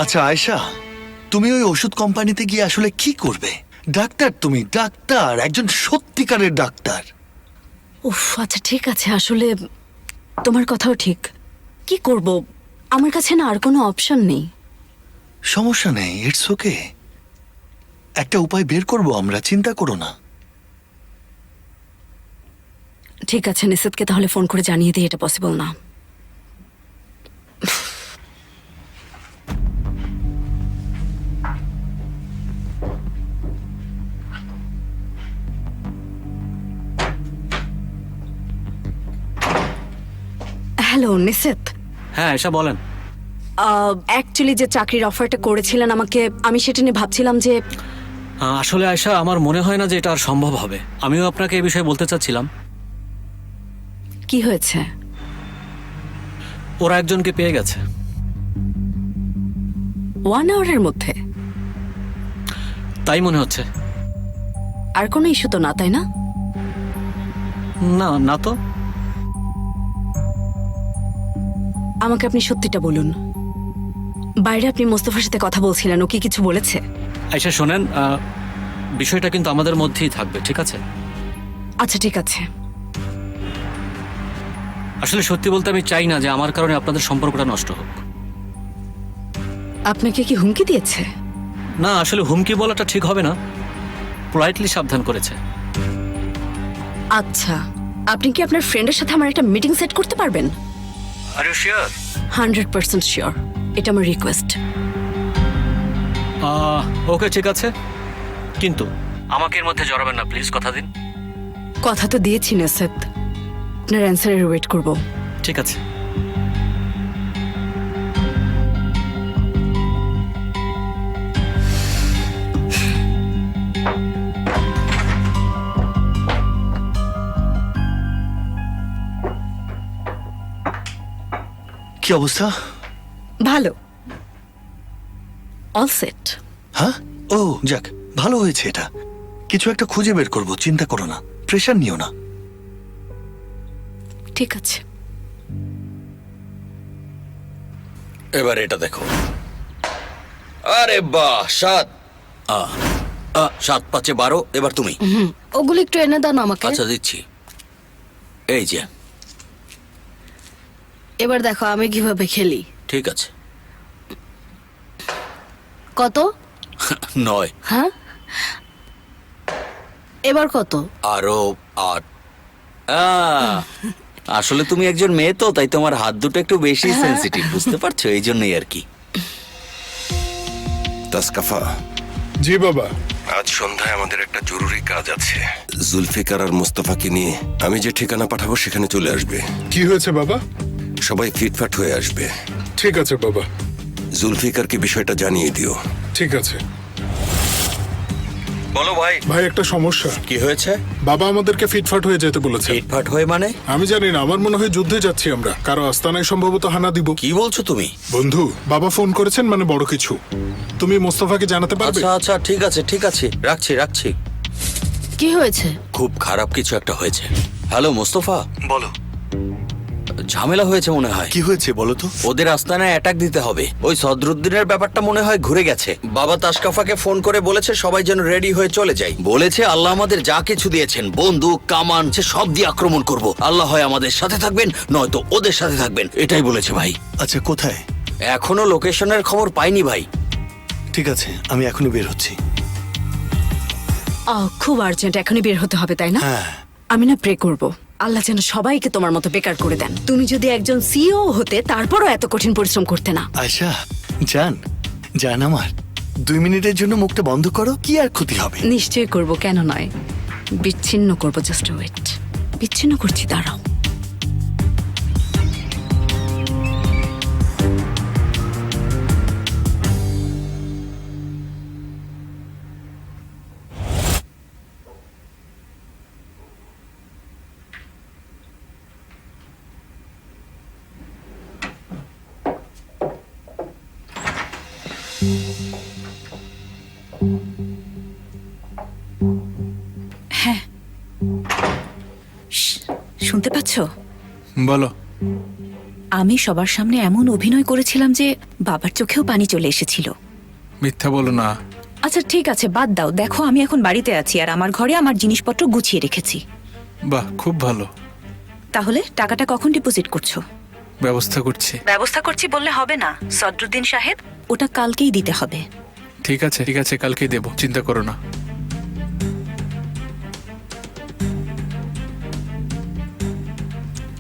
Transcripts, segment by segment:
আচ্ছা আয়েশা, তুমি ওই ওষুধ কোম্পানিতে গিয়ে আসলে কি করবে? ডাক্তার, তুমি ডাক্তার, একজন সত্যিকারের ডাক্তার। উফ, আচ্ছা ঠিক আছে, আসলে তোমার কথাও ঠিক। কি করব, আমার কাছে না আর কোনো অপশন নেই। সমস্যা নেই, ইটস ওকে। একটা উপায় বের করব আমরা, চিন্তা করো না। ঠিক আছে, নিষেধকে তাহলে ফোন করে জানিয়ে দিই এটা পসিবল না। হ্যালো নিষেধ। হ্যাঁ এসা বলেন। অ্যাকচুয়ালি যে চাকরির অফারটা করেছিলেন আমাকে, আমি সেটা নিয়ে ভাবছিলাম যে আসলে আয়শা, আমার মনে হয় না যে এটা আর সম্ভব হবে। আমিও আপনাকে এই বিষয়ে বলতে চাচ্ছিলাম। কি হয়েছে? ওরা একজনকে পেয়ে গেছে। 1 আওয়ারের মধ্যে? তাই মনে হচ্ছে। আর কোনো ইস্যু তো না, তাই না? না না তো। আমাকে আপনি সত্যিটা বলুন, বাইরে আপনি মোস্তফার সাথে কথা বলছিলেন, ও কি কিছু বলেছে? আয়শা শোনেন, বিষয়টা কিন্তু আমাদের মধ্যেই থাকবে, ঠিক আছে? আচ্ছা ঠিক আছে। আসলে সত্যি বলতে আমি চাই না যে আমার কারণে আপনাদের সম্পর্কটা নষ্ট হোক। আপনাকে কি হুমকি দিয়েছে? না, আসলে হুমকি বলাটা ঠিক হবে না, পোলাইটলি সাবধান করেছে। আচ্ছা, আপনি কি আপনার ফ্রেন্ডের সাথে আমার একটা মিটিং সেট করতে পারবেন? Are you sure? 100% শিওর, এটা আমার রিকোয়েস্ট। ওকে ঠিক আছে, কিন্তু আমাকে এর মধ্যে জড়াবেন না প্লিজ, কথা দিন। কথা তো দিয়েছি নিষেধ, আপনার অ্যান্সারের ওয়েট করব। ঠিক আছে। কি অবস্থা? ভালো, অল সেট। হ্যাঁ, ও যাক, ভালো হয়েছে। এটা কিছু একটা খুঁজে বের করব, চিন্তা করো না, প্রেশার নিও না। ঠিক আছে। এবার এটা দেখো। আরে বাহ, 7 7 5 12। এবার তুমি। ওগুলো একটু এনে দাও না আমাকে। আচ্ছা দিচ্ছি, এই যে। এবার দেখো আমি কিভাবে খেলি। ঠিক আছে। কত? 9। হ্যাঁ, এবার কত? আরো 8। আসলে তুমি একজন মেয়ে তো, তাই তোমার হাত দুটো একটু বেশি সেনসিটিভ, বুঝতে পারছো? এই জন্যই আর কি। তাসকাফা, জি বাবা। আজ সন্ধ্যায় আমাদের একটা জরুরি কাজ আছে। জুলফিকার আর মোস্তফাকে নিয়ে আমি যে ঠিকানা পাঠাবো সেখানে চলে আসবে। কি হয়েছে বাবা? সবাই ফিটফাট হয়ে আসবে। ঠিক আছে বাবা। জুলফিকারকে বিষয়টা জানিয়ে দিও। ঠিক আছে বলো ভাই। ভাই, একটা সমস্যা। কি হয়েছে? বাবা আমাদেরকে ফিটফাট হয়ে যেতে বলেছে। ফিটফাট হয়ে মানে? আমি জানি না, আমার মনে হয় যুদ্ধে যাচ্ছি আমরা, কারো আস্তানায় সম্ভবত হানা দিব। কি বলছো তুমি? বন্ধু, বাবা ফোন করেছেন, মানে বড় কিছু। তুমি মোস্তফাকে জানাতে পারবে? আচ্ছা আচ্ছা, ঠিক আছে ঠিক আছে, রাখছি রাখছি। কি হয়েছে? খুব খারাপ কিছু একটা হয়েছে। হ্যালো মোস্তফা, বলো, ঝামেলা হয়েছে মনে হয়। কি হয়েছে বলো তো। ওদের আস্তানায় অ্যাটাক দিতে হবে। ওই সদরুদ্দিনের ব্যাপারটা মনে হয় ঘুরে গেছে। বাবা তাসকাফাকে ফোন করে বলেছে সবাই যেন রেডি হয়ে চলে যায়। বলেছে আল্লাহ আমাদের যা কিছু দিয়েছেন, বন্দুক কামান, সে সব দিয়ে আক্রমণ করব। আল্লাহ হয় আমাদের সাথে থাকবেন, নয়তো ওদের সাথে থাকবেন, এটাই বলেছে ভাই। আচ্ছা কোথায়? এখনো লোকেশনের খবর পাইনি ভাই। ঠিক আছে, আমি এখনই বের হচ্ছি। খুব আর্জেন্ট, এখনই বের হতে হবে তাই না? হ্যাঁ। আমি না প্রে করব আল্লাহ যেন সবাইকে তোমার মতো বেকার করে দেন। তুমি যদি একজন সিইও হতে, তারপরও এত কঠিন পরিশ্রম করতে না। আয়শা, জান, জান আমার, 2 মিনিটের জন্য মুখটা বন্ধ করো, কি আর ক্ষতি হবে? নিশ্চয়ই করব, কেন নয়। বিচ্ছিন্ন করব, জাস্ট ওয়েট। বিচ্ছিন্ন করছি, দাঁড়াও। হ্যাঁ, শুনতে পাচ্ছো? বলো। আমি সবার সামনে এমন অভিনয় করেছিলাম যে বাবার চোখেও পানি চলে এসেছিল। মিথ্যা বলো না। আচ্ছা ঠিক আছে, বাদ দাও। দেখো, আমি এখন বাড়িতে আছি আর আমার ঘরে আমার জিনিসপত্র গুছিয়ে রেখেছি। বাহ, খুব ভালো। তাহলে টাকাটা কখন ডিপোজিট করছো? ব্যবস্থা করছি। ব্যবস্থা করছি বললে হবে না সদরুদ্দিন সাহেব, ওটা কালকেই দিতে হবে। ঠিক আছে ঠিক আছে, কালকেই দেবো, চিন্তা করো না।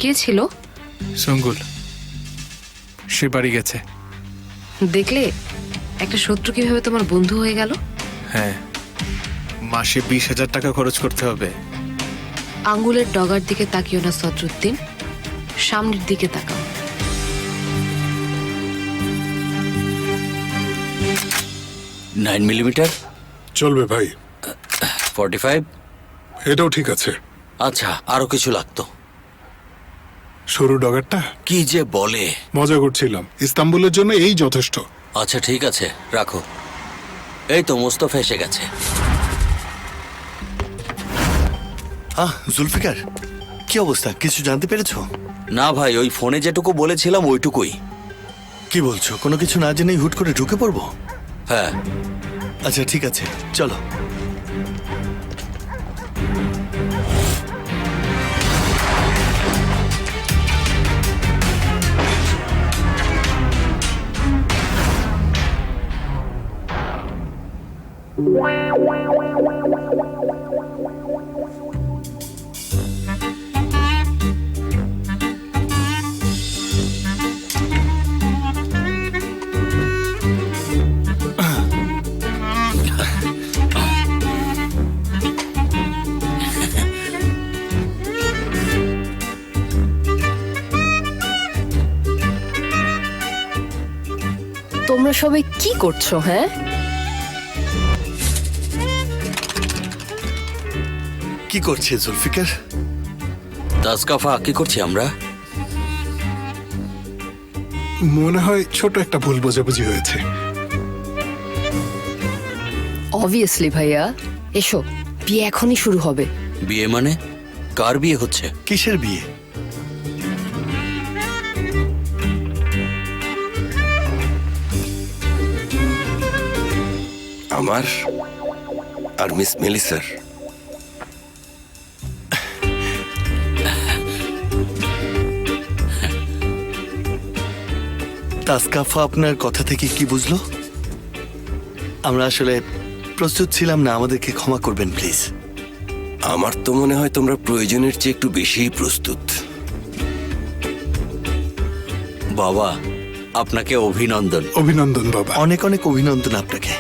কে ছিল? সঙ্গুল, সে বাড়ি গেছে। দেখলে একটা শত্রু কিভাবে তোমার বন্ধু হয়ে গেল। হ্যাঁ, মাসে 20,000 টাকা খরচ করতে হবে। আঙ্গুলের ডগার দিকে তাকিও না সদরুদ্দিন, সামনের দিকে তাকাও। নাইন মিলিমিটার, চলবে ভাই, 45। এটাও ঠিক আছে। আচ্ছা, আরো কিছু লাগতো। সরু ডগারটা? কি যে বলে। মজা করছিলাম, ইস্তাম্বুলের জন্য এই যথেষ্ট। আচ্ছা ঠিক আছে, রাখো। এই তো মোস্তফা এসে গেছে। জুলফিকার, কি অবস্থা? কিছু জানতে পেরেছো? না ভাই, ওই ফোনে যেটুকু বলেছিলাম ওইটুকুই। কি বলছো? কোনো কিছু না জেনেই হুট করে ঢুকে পড়বো? হ্যাঁ। আচ্ছা ঠিক আছে, চলো। তোমরা সবাই কি করছো? হ্যাঁ, কি করছে জুলফিকার? তাসকাফা, কি করছি আমরা? মনে হয় ছোট একটা ভুল বোঝাবুঝি হয়েছে। অবভিয়াসলি ভাইয়া। এসো, বিয়ে এখনই শুরু হবে। বিয়ে মানে? কার বিয়ে হচ্ছে? কিসের বিয়ে? আমার আর মিস মেলিসার। তাসকাফা আপনার কথা থেকে কি বুঝলো? আমরা আসলে প্রস্তুত ছিলাম না, আমাদেরকে ক্ষমা করবেন প্লিজ। আমার তো মনে হয় তোমরা প্রয়োজনের চেয়ে একটু বেশিই প্রস্তুত। বাবা, আপনাকে অভিনন্দন। অভিনন্দন বাবা। অনেক অনেক অভিনন্দন আপনাকে।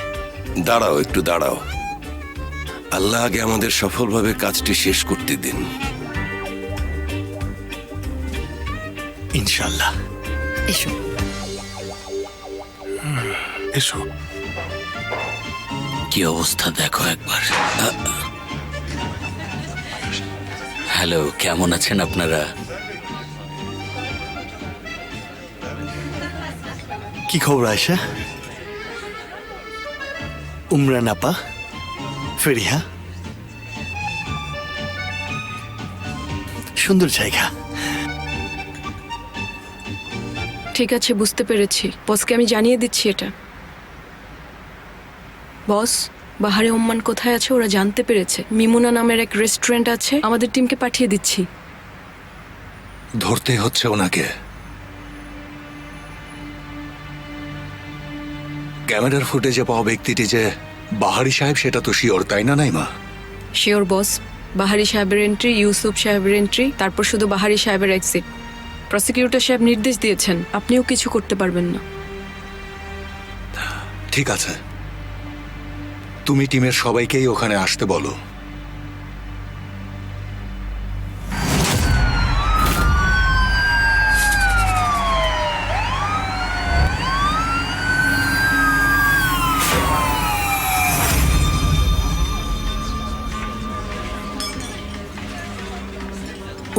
দাঁড়াও, একটু দাঁড়াও। আল্লাহ আগে আমাদের সফলভাবে কাজটি শেষ করতে দিন। ইনশাল্লাহ। এসো। এসো। কি অবস্থা দেখো একবার। হ্যালো, কেমন আছেন আপনারা? কি খবর আয়শা? উমরান আপা, ফেরিহা, সুন্দর জায়গা। ঠিক আছে, বুঝতে পেরেছি। বসকে আমি জানিয়ে দিচ্ছি এটা। বস, বাহারে ওম্মান কোথায় আছে ওরা জানতে পেরেছে। মিমুনা নামের এক রেস্টুরেন্ট আছে, আমাদের টিমকে পাঠিয়ে দিচ্ছি। ধরতে হচ্ছে ওনাকে। ক্যামেরার ফুটেজে পাওয়া ব্যক্তিটি যে বাহারি সাহেব সেটা তো শিওর, তাই না নাইমা? শিওর বস। বাহারি সাহেবের এন্ট্রি, ইউসুফ সাহেবের এন্ট্রি, তারপর শুধু বাহারি সাহেবের এক্সিট। প্রসিকিউটর সাহেব নির্দেশ দিয়েছেন, আপনিও কিছু করতে পারবেন না। ঠিক আছে, তুমি টিমের সবাইকেই ওখানে আসতে বলো।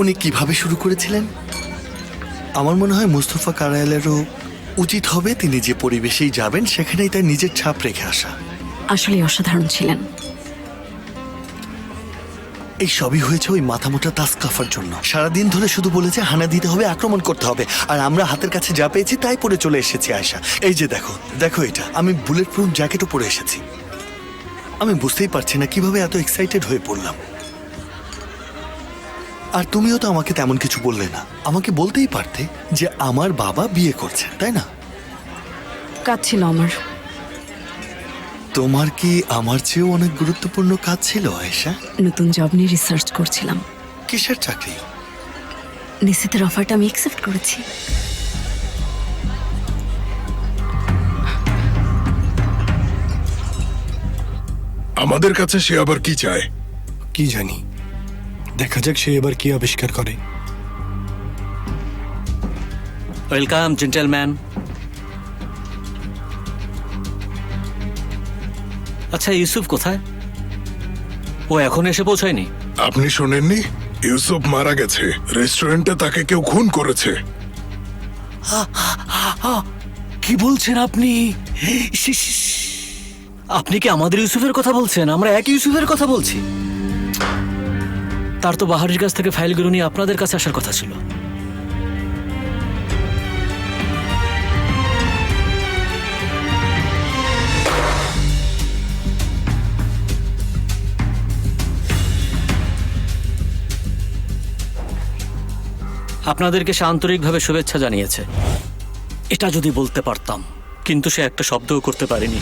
উনি কিভাবে শুরু করেছিলেন? আমার মনে হয় মুস্তফা কারায়ালেরও উচিত হবে তিনি যে পরিবেশেই যাবেন সেখানেই তার নিজের ছাপ রেখে আসা। আসলে অসাধারণ ছিলেন। এই সবই হয়েছে ওই মাথামোটা তাসকাফার জন্য। সারাদিন ধরে শুধু বলেছে হানা দিতে হবে, আক্রমণ করতে হবে, আর আমরা হাতের কাছে যা পেয়েছি তাই পরে চলে এসেছি। আয়শা, এই যে দেখো দেখো, এটা আমি বুলেট প্রুফ জ্যাকেটও পরে এসেছি। আমি বুঝতেই পারছি না কিভাবে এত এক্সাইটেড হয়ে পড়লাম। আর তুমিও তো আমাকে তেমন কিছু বললে না। আমাকে বলতেই পারতে যে আমার বাবা বিয়ে করছে, তাই না? কাজ ছিল আমার। তোমার কি আমার চেয়েও অনেক গুরুত্বপূর্ণ কাজ ছিল আয়েশা? নতুন জব নিয়ে রিসার্চ করছিলাম। কিসের চাকরি? নিশ্চিতের অফারটা আমি অ্যাকসেপ্ট করেছি। আমাদের কাছে সে আবার কি চায়? কি জানি, দেখা যাক সে এবার কি আবিষ্কার করে। Welcome gentleman. আচ্ছা, ইউসুফ কোথায়? ও এখন এসে পৌঁছায়নি? আপনি শোনেননি? ইউসুফ মারা গেছে। রেস্টুরেন্টে তাকে কেউ খুন করেছে। কি বলছেন আপনি? আপনি কি আমাদের ইউসুফের কথা বলছেন? আমরা এক ইউসুফের কথা বলছি। তার তো বাহারির কাছ থেকে ফাইলগুলো নিয়ে আপনাদের কাছে আসার কথা ছিল। আপনাদেরকে সে আন্তরিকভাবে শুভেচ্ছা জানিয়েছে, এটা যদি বলতে পারতাম, কিন্তু সে একটা শব্দও করতে পারেনি।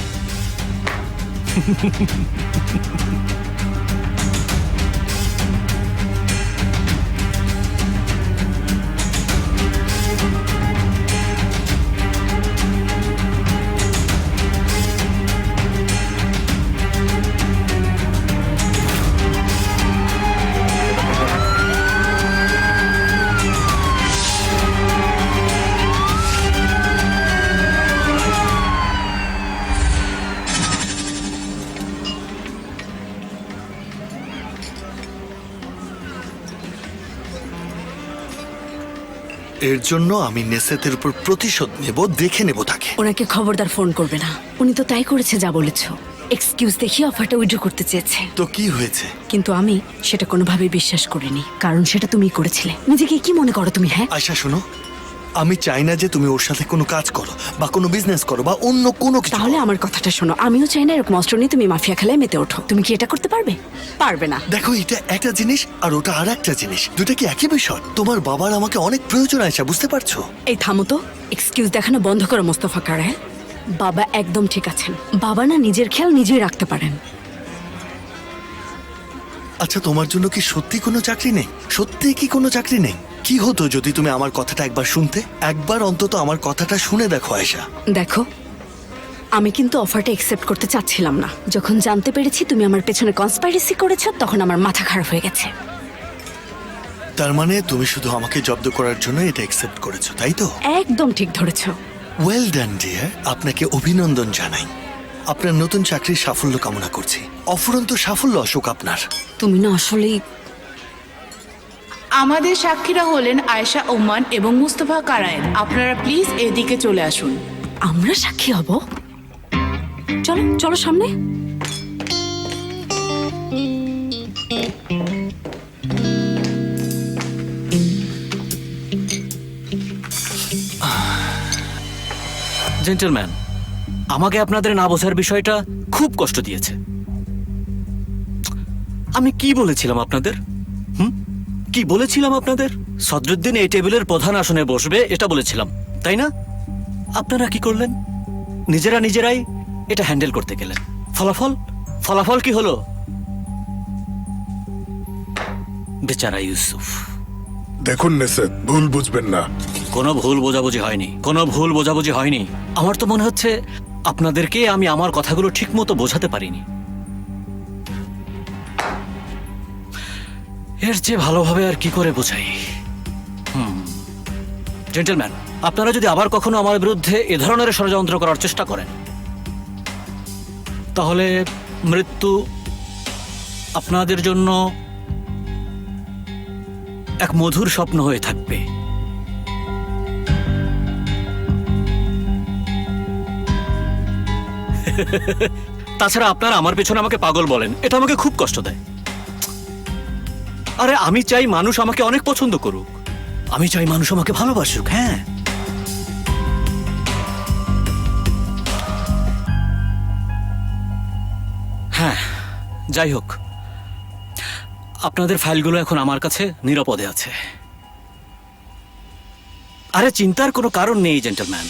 এর জন্য আমি নেসেতের উপর প্রতিশোধ নেব, দেখে নেব তাকে। ওনাকে খবরদার ফোন করবে না। উনি তো তাই করেছে যা বলেছ। এক্সকিউজ দেখিয়ে অফারটা উইথড্র করতে চেয়েছে। তো কি হয়েছে? কিন্তু আমি সেটা কোনোভাবেই বিশ্বাস করিনি, কারণ সেটা তুমিই করেছিলে। নিজেকে কি মনে করো তুমি? হ্যাঁ, আয়শা শোনো, আমি চাই না যে তুমি ওর সাথে কোনো কাজ করো বা কোনো বিজনেস করো বা অন্য কোনো কিছু। তাহলে আমার কথাটা শোনো। আমিও চাই না এরকম অস্ত্র নিয়ে তুমি মাফিয়া খেলায় মেতে ওঠো। তুমি কি এটা করতে পারবে? পারবে না। দেখো, এটা একটা জিনিস আর ওটা আর একটা জিনিস, দুটা কি একই বিষয়? তোমার বাবার আমাকে অনেক প্রয়োজন আয়শা, বুঝতে পারছো? এই থামো তো, এক্সকিউজ দেখানো বন্ধ করো মোস্তফা কারায়। বাবা একদম ঠিক আছেন। বাবা না নিজের খেয়াল নিজেই রাখতে পারেন। আচ্ছা, তোমার জন্য কি সত্যি কোনো চাকরি নেই? সত্যি কি কোনো চাকরি নেই? কি হতো যদি তুমি আমার কথাটা একবার শুনতে? একবার অন্তত আমার কথাটা শুনে দেখো আয়শা। দেখো, আমি কিন্তু অফারটা অ্যাকসেপ্ট করতে চাচ্ছিলাম না। যখন জানতে পেরেছি তুমি আমার পেছনে কনস্পাইরেসি করেছো, তখন আমার মাথা খারাপ হয়ে গেছে। তার মানে তুমি শুধু আমাকে জব্দ করার জন্য এটা অ্যাকসেপ্ট করেছো, তাই তো? একদম ঠিক ধরেছো। ওয়েল ডান ডিয়ার, আপনাকে অভিনন্দন জানাই। আপনার নতুন চাকরির সাফল্য কামনা করছি। অফুরন্ত সাফল্য আসুক আপনার। তুমি না আসলেই। আমাদের সাক্ষীরা হলেন আয়েশা ওমান এবং মুস্তফা কারায়েত। আপনারা প্লিজ এদিকে চলে আসুন। আমরা সাক্ষী হব? চলো চলো সামনে। জেন্টলম্যান, আমাকে আপনাদের না বোঝার বিষয়টা খুব কষ্ট দিয়েছে। আমি কি বলেছিলাম আপনাদের? কি বলেছিলাম আপনাদের? সদরুদ্দিন এই টেবিলের প্রধান আসনে বসবে, এটা বলেছিলাম, তাই না? আপনারা কি করলেন? নিজেরাই এটা হ্যান্ডেল করতে গেলেন। ফলাফল কি হলো? বেচারা ইউসুফ। দেখুন নেসেত, ভুল বুঝবেন না। কোনো ভুল বোঝাবুঝি হয়নি। আমার তো মনে হচ্ছে আপনাদেরকে আমি আমার কথাগুলো ঠিক মতো বোঝাতে পারিনি। এর চেয়ে ভালোভাবে আর কি করে বোঝাই? জেন্টলম্যান, আপনারা যদি আবার কখনো আমার বিরুদ্ধে এ ধরনের ষড়যন্ত্র করার চেষ্টা করেন, তাহলে মৃত্যু আপনাদের জন্য এক মধুর স্বপ্ন হয়ে থাকবে। তাছাড়া আপনারা আমার পেছনে আমাকে পাগল বলেন, এটা আমাকে খুব কষ্ট দেয়। আরে আমি চাই মানুষ আমাকে অনেক পছন্দ করুক, আমি চাই মানুষ আমাকে ভালোবাসুক। হ্যাঁ, হ্যাঁ, যাই হোক, আপনাদের ফাইলগুলো এখন আমার কাছে নিরাপদে আছে। আরে চিন্তার কোনো কারণ নেই gentleman.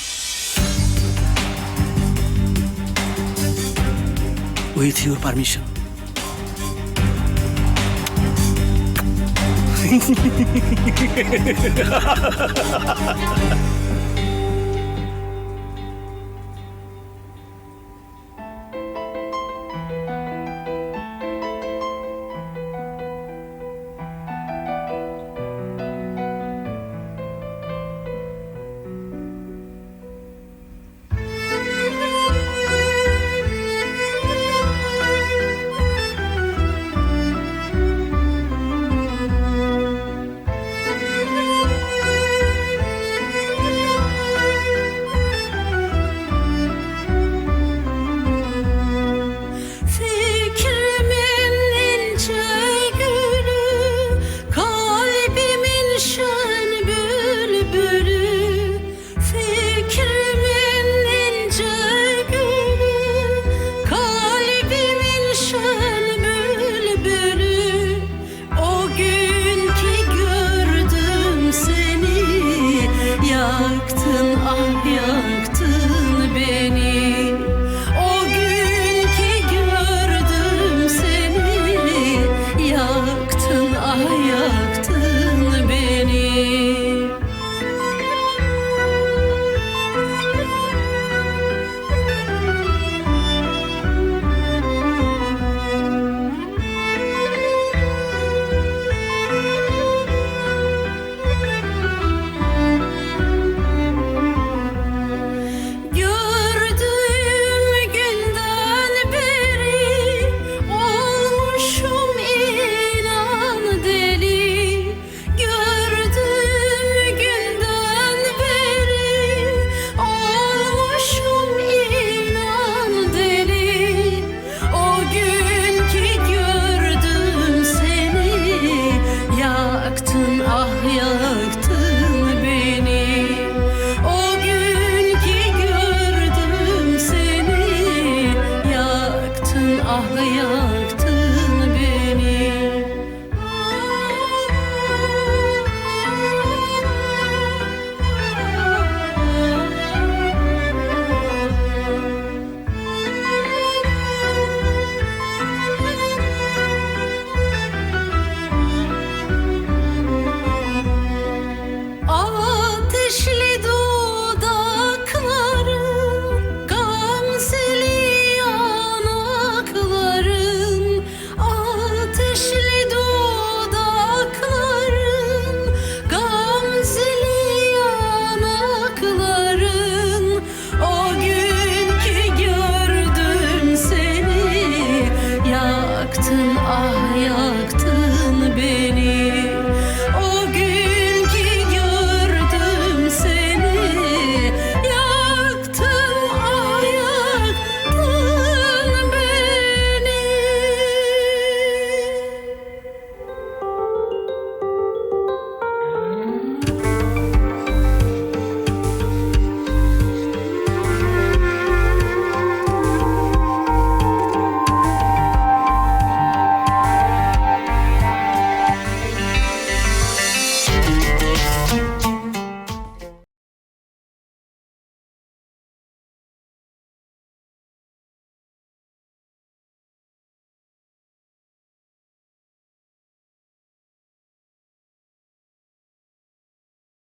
With your permission. Fikrimin ince gülü, kalbimin şen bülbülü. Fikrimin ince gülü, kalbimin şen bülbülü. O gün ki gördüm seni, yaktın ah yaktın beni. O gün ki gördüm seni, yaktın ah yaktın beni. Gördüğüm günden beri olmuşum inan deli. Gördüğüm günden beri olmuşum inan deli. O gün ki gördüm seni, yaktın ah yaktın